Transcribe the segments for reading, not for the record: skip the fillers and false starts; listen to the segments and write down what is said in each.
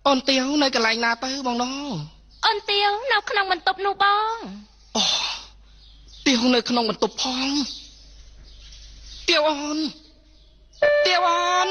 អូនទៀវនៅកន្លែងណាទៅបងណូអូនទៀវនៅក្នុងបន្ទប់នោះបងអូទៀវនៅក្នុងបន្ទប់ផងទៀវអូនទៀវអូន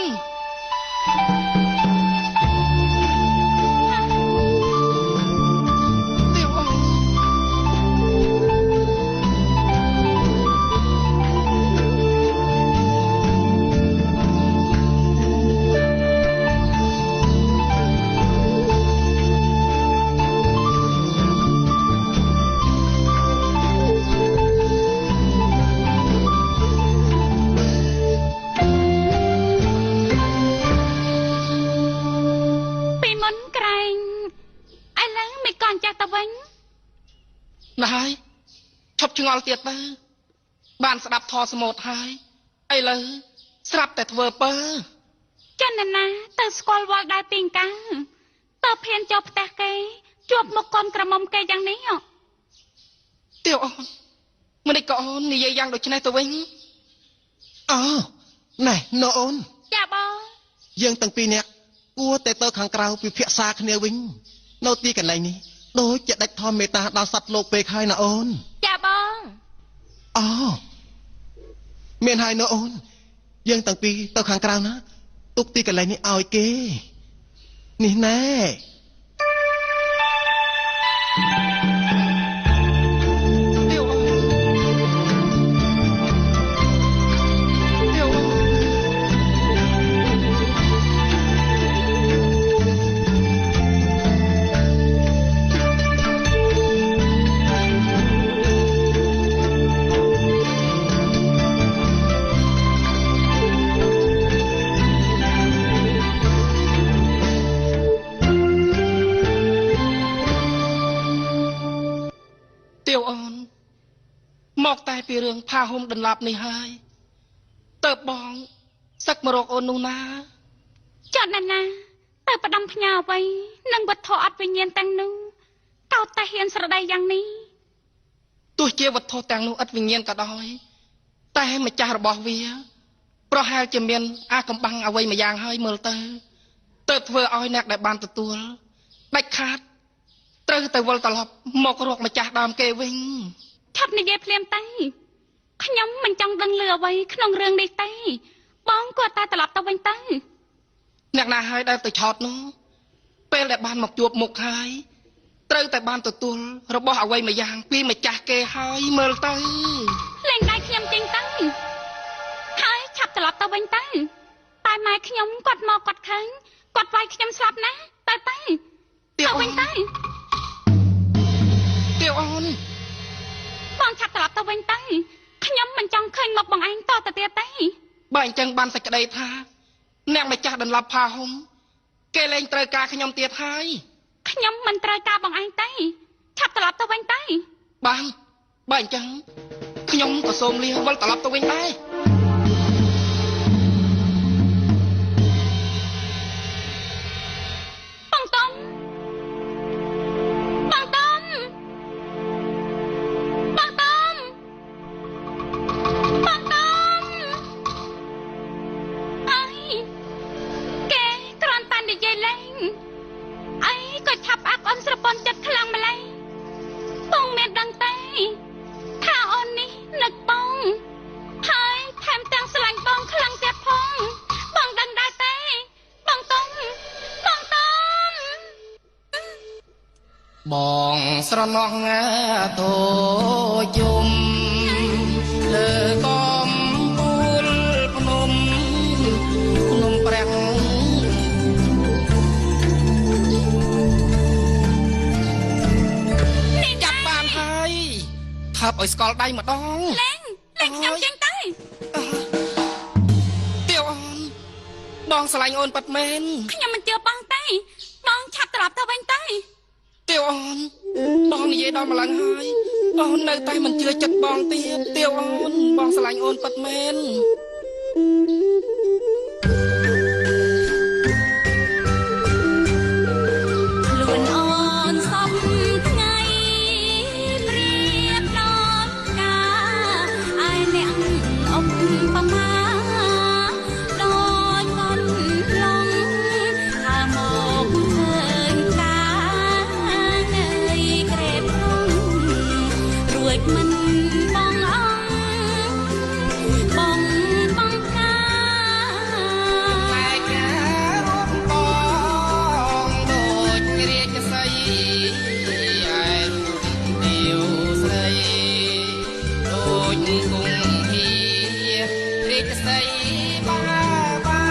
ណាហើយឈប់ឆ្ងល់ទៀតទៅបានស្ដាប់ធម៌សមុទ្រហើយឥឡូវស្រាប់តែធ្វើពើចិនណាទៅស្គាល់វល់ដែរពីងកាតើភៀនចូលផ្ទះគេជួបមុខកូនក្រមុំគេយ៉ាងនេះទៀវអូនមិននេះក៏អូននិយាយយ៉ាងដូចនេះទៅវិញអូណែណូអូនចាបងយើងទាំងពីរនាក់គួរតែទៅខាងក្រៅពិភាក្សាគ្នាវិញនៅទីកន្លែងនេះដូចជាដាច់ធម៌មេត្តាដល់សត្វលោកពេកហើយណាអូនចាបងអូមានហើយណាអូនយើងទាំងពីរទៅខាងក្រៅណាទុកទីកន្លែងនេះឲ្យគេនេះណែមកតែពីរឿងផាហុំដន្លាប់នេះហើយតើបងសឹកមករកអូននោះណាចត់ណាទៅផ្ដំផ្ញើអ្វីនឹងវត្ថុអត់វិញ្ញាណទាំងនោះតើតែហ៊ានស្រដីយ៉ាងនេះទោះជាវត្ថុទាំងនោះអត់វិញ្ញាណក៏ដោយតែម្ចាស់របស់វាប្រហែលជាមានអាកំបាំងអ្វីមួយយ៉ាងហើយមើលទៅធ្វើឲ្យអ្នកដែលបានទទួលដាច់ខាតត្រូវទៅវិលត្រឡប់មករកម្ចាស់ដើមគេវិញឆាប់និយាយភ្លាមទៅខ្ញុំមិនចង់ដឹងលឺអ្វីក្នុងរឿងនេះទេបងគាត់តែត្រឡប់ទៅវិញទៅអ្នកណាហើយដែលទៅឆោតនោះពេលដែលបានមកជួបមុខហើយត្រូវតែបានទទួលរបស់អ្វីមួយយ៉ាងពីម្ចាស់គេហើយមើលទៅលេងដៃខ្ញុំចេញទៅហើយឆាប់ត្រឡប់ទៅវិញទៅតែម៉ែខ្ញុំគាត់មកគាត់ឃើញគាត់វាយខ្ញុំស្លាប់ណាទៅវិញទៅទៀវអូនបងឆាប់ត្រឡប់ទៅវិញទៅខ្ញុំមិនចង់ឃើញមុខបងឯងតទៅទៀតទេបើអញ្ចឹងបានសេចក្តីថាអ្នកម្ចាស់ដន្លាប់ផាហុំគេលែងត្រូវការខ្ញុំទៀតហើយខ្ញុំមិនត្រូវការបងឯងទេឆាប់ត្រឡប់ទៅវិញទៅបានបើអញ្ចឹងខ្ញុំក៏សូមលាវិលត្រឡប់ទៅវិញដែរបងស្រណោះងាតូជុំលើកំពូលភ្នំប្រាំងចាប់បានហើយថើបឲ្យស្គាល់ដៃម្ដងលេងខ្ញុំចេញទៅទៀវអូនបងស្រឡាញ់អូនប៉ាត់មែនខ្ញុំមិនជឿបងទេបងឆាប់ត្រឡប់ទៅវិញទៅទៀវអូនបងនិយាយដល់ម្លឹងហើយអូននៅតែមិនជឿចិត្តបងទៀតទៀវអូនបងស្រឡាញ់អូនពិតមែនខ្លួនអូនសំថ្ងៃព្រៀបដល់ការឯអ្នកអុំបមាដោយងន់ឡងថាមកធ្វើ មិនបងអង្គបងបងកា តែការរួមបងដូចរាជសីឯរូបទាវស្រីដូចគង់ភារាជសីបា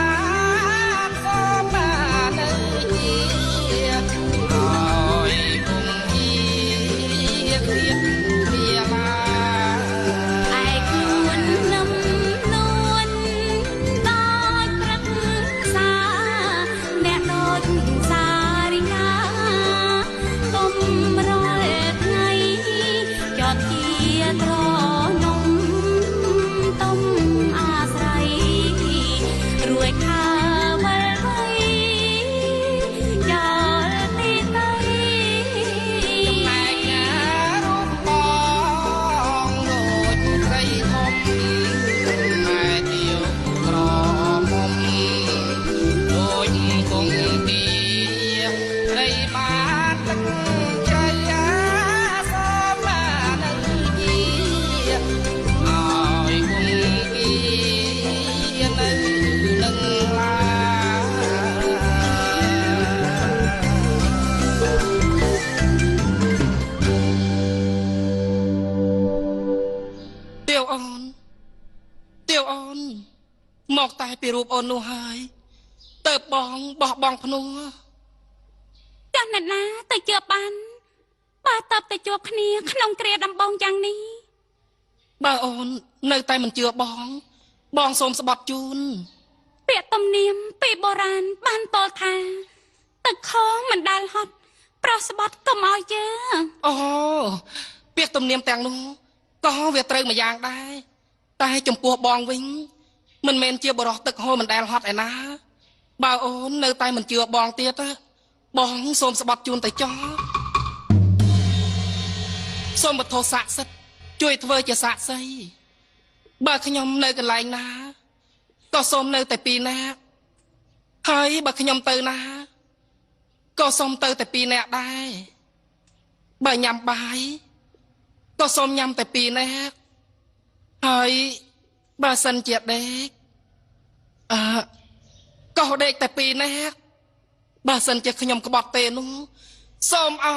នសូមបាននៅជាឲ្យគង់ភាគ្រៀបវាឡា ឯខ្លួននំនួនដោយព្រឹកសាអ្នកដូចសារិកាកុំរាល់ថ្ងៃចតជាត្រនំទុំអាស្រ័យរួយខាវល់វៃចោលទីតៃ តែការរួមបងដូចស្រីធំម៉ែទាវក្រមុំដូចគង់ទីស្រីបានទឹកใจសូមបាននៅជាឲ្យគង់ទីនៅនឹងឡា ទាវអូនទាវអូនមកតែពីរូបអូននោះហើយទៅបងបោះបង់ភ្នោះ ចាស់អ្នកណាទៅជាបានបើតបទៅជួបគ្នាក្នុងគ្រាដំបងយ៉ាងនេះ បើអូននៅតែមិនជឿបងសូមស្បត់ជូន ពាក្យទំនៀមពីបុរាណបានពោលថាទឹកខមិនដែលហត់ប្រោះស្បត់កុំឲ្យជើ អូពាក្យទំនៀមទាំងនោះក៏វាត្រូវមួយយ៉ាងដែរតែចំពោះបងវិញមិនមែនជាបរោះទឹកហូរមិនដែលហត់ឯណា បើអូននៅតែមិនជឿបងទៀតបងសូមស្បត់ជូនទៅចោះសូមបទោស័ក្តិសិទ្ធិជួយធ្វើជាសាក្សីបើខ្ញុំនៅកន្លែងណាក៏សូមនៅតែពីរនាក់ហើយបើខ្ញុំទៅណាក៏សូមទៅតែពីរនាក់ដែរបើញ៉ាំបាយក៏សូមញ៉ាំតែពីរនាក់ហើយបើសិនជាដេកក៏ដេកតែពីរនាក់បើសិនជាខ្ញុំក្បត់ទេនោះសូមឲ្យ